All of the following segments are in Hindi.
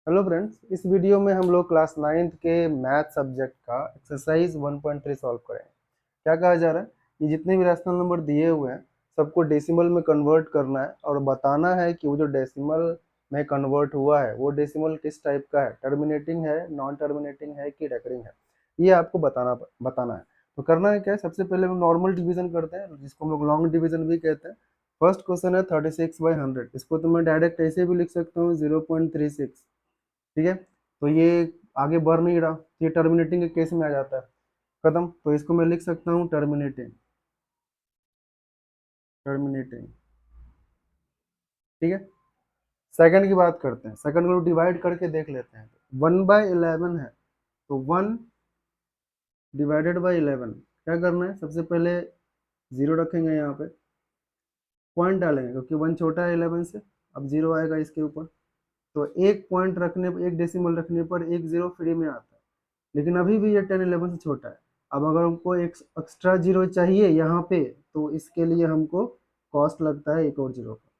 हेलो फ्रेंड्स, इस वीडियो में हम लोग क्लास 9th के मैथ सब्जेक्ट का एक्सरसाइज 1.3 सॉल्व करेंगे। क्या कहा जा रहा है, ये जितने भी रैशनल नंबर दिए हुए हैं सबको डेसिमल में कन्वर्ट करना है और बताना है कि वो जो डेसिमल में कन्वर्ट हुआ है वो डेसिमल किस टाइप का है, टर्मिनेटिंग है, नॉन टर्मिनेटिंग है कि रेकरिंग है। ये आपको बताना है। तो करना है क्या है, सबसे पहले हम नॉर्मल डिवीजन करते हैं जिसको हम लोग लॉन्ग डिवीजन भी कहते हैं। फर्स्ट क्वेश्चन है 36/100। इसको तो मैं डायरेक्ट ऐसे भी लिख सकता हूँ 0.36। ठीक है, तो ये आगे बढ़ नहीं रहा, ये टर्मिनेटिंग के केस में आ जाता है। खत्म, तो इसको मैं लिख सकता हूँ टर्मिनेटिंग। टर्मिनेटिंग, ठीक है। सेकंड की बात करते हैं, सेकंड को डिवाइड करके देख लेते हैं। 1/11 है, तो 1/11 क्या करना है, सबसे पहले जीरो रखेंगे यहाँ पे, पॉइंट डालेंगे क्योंकि 1 छोटा है 11 से। अब जीरो आएगा इसके ऊपर, तो एक पॉइंट रखने पर, एक डेसिमल रखने पर एक जीरो फ्री में आता है। लेकिन अभी भी ये 10 11 से छोटा है। अब अगर हमको एक एक्स्ट्रा जीरो चाहिए यहाँ पे, तो इसके लिए हमको कॉस्ट लगता है एक और जीरो का।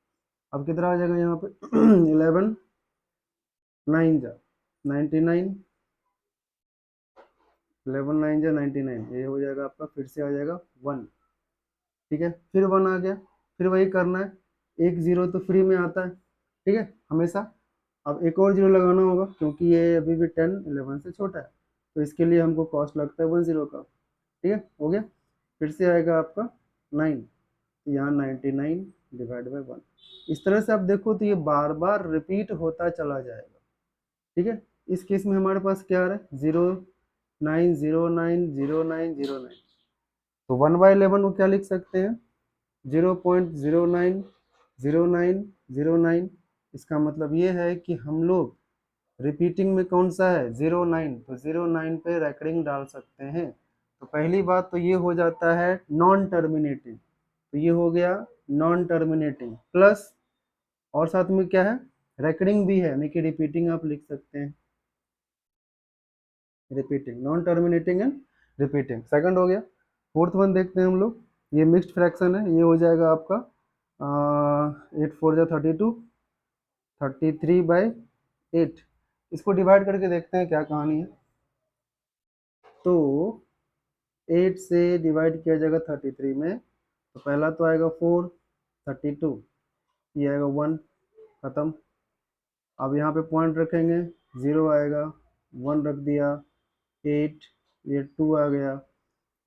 अब कितना आ जाएगा यहाँ पे 11 9 जा 99, 11 9 जा 99, ये हो जाएगा आपका, फिर से आ जाएगा 1। ठीक है, फिर 1 आ गया, फिर वही करना है, एक जीरो तो फ्री में आता है, ठीक है, हमेशा। अब एक और जीरो लगाना होगा क्योंकि ये अभी भी 10 11 से छोटा है, तो इसके लिए हमको कॉस्ट लगता है 1 जीरो का। ठीक है, हो गया। फिर से आएगा आपका 9, यहाँ 99/1। इस तरह से आप देखो तो ये बार बार रिपीट होता चला जाएगा। ठीक है, इस केस में हमारे पास क्या आ रहा है, 0 9 0 9 0 9 0 9। तो 1/11 को क्या लिख सकते हैं, 0.090909। इसका मतलब ये है कि हम लोग रिपीटिंग में कौन सा है, 09, तो 09 पे रेकरिंग डाल सकते हैं। तो पहली बात तो ये हो जाता है नॉन टर्मिनेटिंग, तो ये हो गया नॉन टर्मिनेटिंग प्लस, और साथ में क्या है, रेकरिंग भी है, यानी कि रिपीटिंग आप लिख सकते हैं। Repeating, non terminating and repeating, second हो गया। फोर्थ वन देखते हैं हम लोग, ये मिक्स्ड फ्रैक्शन है, ये हो जाएगा आपका 8 4 जा 32, 33/8। इसको डिवाइड करके देखते हैं क्या कहानी है। तो 8 से डिवाइड किया जाएगा 33 में, तो पहला तो आएगा 4, 32, ये आएगा 1, खत्म। अब यहाँ पे पॉइंट रखेंगे, 0 आएगा, 1 रख दिया, 8, ये 2 आ गया,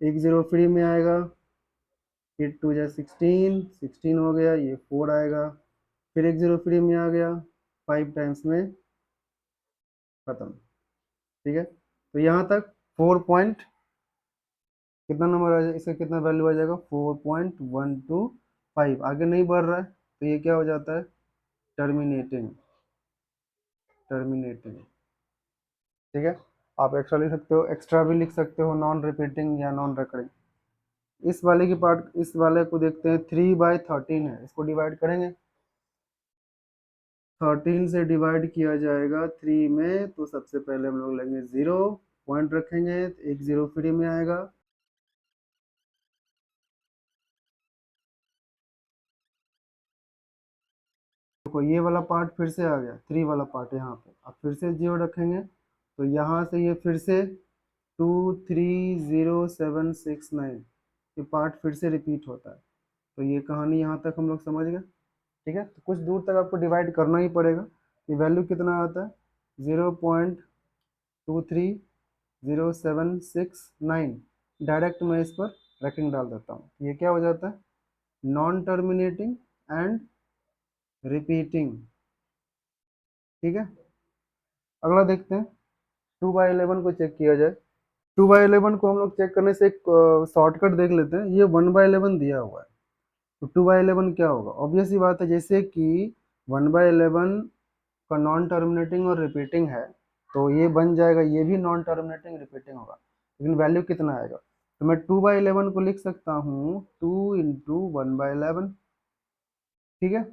एक जीरो फ्री में आएगा, 8 2 जा 16, 16 हो गया, ये 4 आएगा, फिर एक जीरो फ्री में आ गया, 5 टाइम्स में खत्म। ठीक है, तो यहाँ तक 4 पॉइंट, कितना नंबर आ जाएगा, इसका कितना वैल्यू आ जाएगा, 4.125। आगे नहीं बढ़ रहा है, तो ये क्या हो जाता है, टर्मिनेटिंग। टर्मिनेटिंग, ठीक है। आप एक्स्ट्रा लिख सकते हो, एक्स्ट्रा भी लिख सकते हो, नॉन रिपीटिंग या नॉन रिकरिंग। इस वाले की पार्ट, इस वाले को देखते हैं, 3/13 है, इसको डिवाइड करेंगे। 13 से डिवाइड किया जाएगा 3 में, तो सबसे पहले हम लोग लेंगे जीरो, पॉइंट रखेंगे, एक जीरो फ्री में आएगा। देखो ये वाला पार्ट फिर से आ गया, 3 वाला पार्ट यहाँ पे, अब फिर से जीरो रखेंगे, तो यहाँ से ये फिर से 2 3 0 7 6 9, ये पार्ट फिर से रिपीट होता है। तो ये कहानी यहाँ तक हम लोग समझ गए। ठीक है, तो कुछ दूर तक आपको डिवाइड करना ही पड़ेगा। ये वैल्यू कितना आता है, 0.23076 9। डायरेक्ट मैं इस पर रैकिंग डाल देता हूँ, ये क्या हो जाता है, नॉन टर्मिनेटिंग एंड रिपीटिंग। ठीक है, अगला देखते हैं, 2/11 को चेक किया जाए। 2/11 को हम लोग चेक करने से एक शॉर्टकट देख लेते हैं। ये 1/11 दिया हुआ है, तो 2/11 क्या होगा, ऑब्वियस ही बात है, जैसे कि 1/11 का नॉन टर्मिनेटिंग और रिपीटिंग है, तो ये बन जाएगा, ये भी नॉन टर्मिनेटिंग रिपीटिंग होगा, लेकिन वैल्यू कितना आएगा, तो मैं 2/11 को लिख सकता हूँ 2 × 1/11। ठीक है,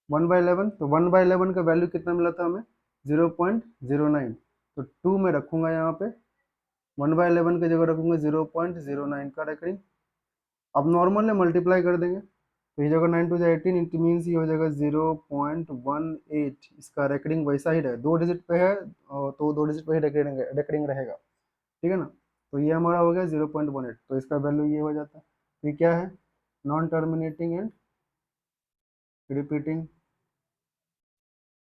1/11, तो 1/11 का वैल्यू कितना मिला था हमें, 0.09, तो 2 में रखूंगा यहाँ पे, 1/11 की जगह रखूंगा 0.09 का रेकरिंग। अब नॉर्मल है, मल्टीप्लाई कर देंगे, तो ये जगह 9 टू 18, इट मीन्स ये हो जाएगा 0.18। इसका रेकरिंग वैसा ही रहे, 2 डिजिट पे है तो 2 डिजिट पे ही रेकरिंग रेकरिंग रहेगा, ठीक है ना। तो ये हमारा हो गया 0.18, तो इसका वैल्यू ये हो जाता है। तो ये क्या है, non terminating and repeating.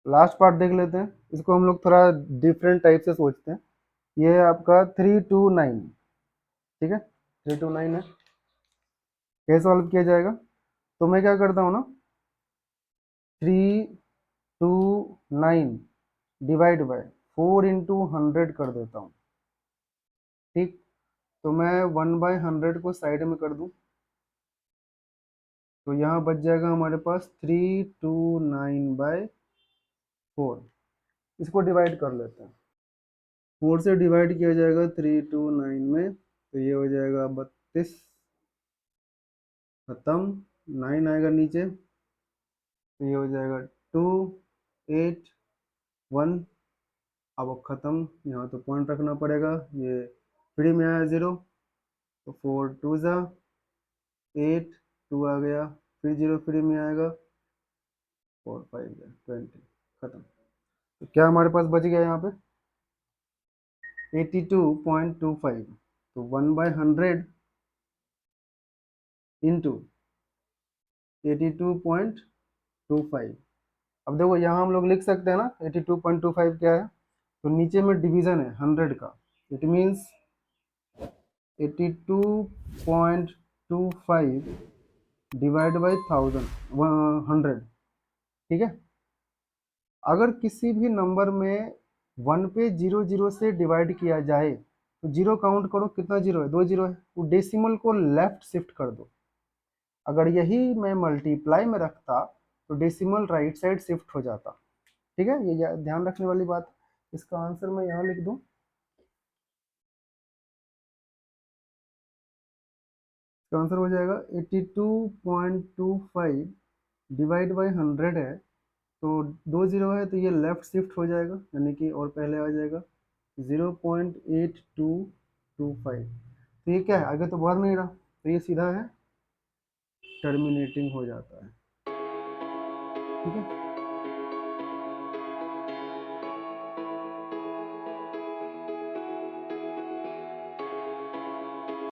Last part देख लेते हैं, इसको हम लोग थोड़ा डिफरेंट टाइप से सोचते हैं। ये है आपका 329, ठीक है, 329 है। कैसे सॉल्व किया जाएगा, तो मैं क्या करता हूँ ना, 329 डिवाइड बाय 4 into 100 कर देता हूँ, ठीक। तो मैं 1/100 को साइड में कर दूँ, तो यहाँ बच जाएगा हमारे पास 329/4। इसको डिवाइड कर लेते हैं, 4 से डिवाइड किया जाएगा 329 में, तो ये हो जाएगा 32, खत्म। 9 आएगा नीचे, तो ये हो जाएगा 281। अब खत्म, यहाँ तो पॉइंट रखना पड़ेगा, ये फ्री में आया 0, तो 4 2 ज़ा 8, 2 आ गया, फिर 0 फ्री में आएगा, 4 5 ज़ा 20, खत्म। तो क्या हमारे पास बच गया यहाँ पे 82.25। तो 1/100 इंटू 82.25। अब देखो यहाँ हम लोग लिख सकते हैं ना 82.25 क्या है, तो नीचे में डिवीजन है 100 का, इट मीन्स 82.25 डिवाइड बाई 100, ठीक है। अगर किसी भी नंबर में 1 पे 0 0 से डिवाइड किया जाए, तो जीरो काउंट करो, कितना जीरो है, 2 जीरो है, वो डेसिमल को लेफ्ट शिफ्ट कर दो। अगर यही मैं मल्टीप्लाई में रखता, तो डेसिमल राइट साइड शिफ्ट हो जाता, ठीक है। ये ध्यान रखने वाली बात है। इसका आंसर मैं यहाँ लिख दूँ, इसका आंसर हो जाएगा 82.25 डिवाइड बाई 100 है, तो 2 जीरो है, तो ये लेफ्ट शिफ्ट हो जाएगा, यानी कि और पहले आ जाएगा 0.8225। तो ये क्या है, आगे तो बढ़ नहीं रहा, तो ये सीधा है टर्मिनेटिंग हो जाता है, ठीक है।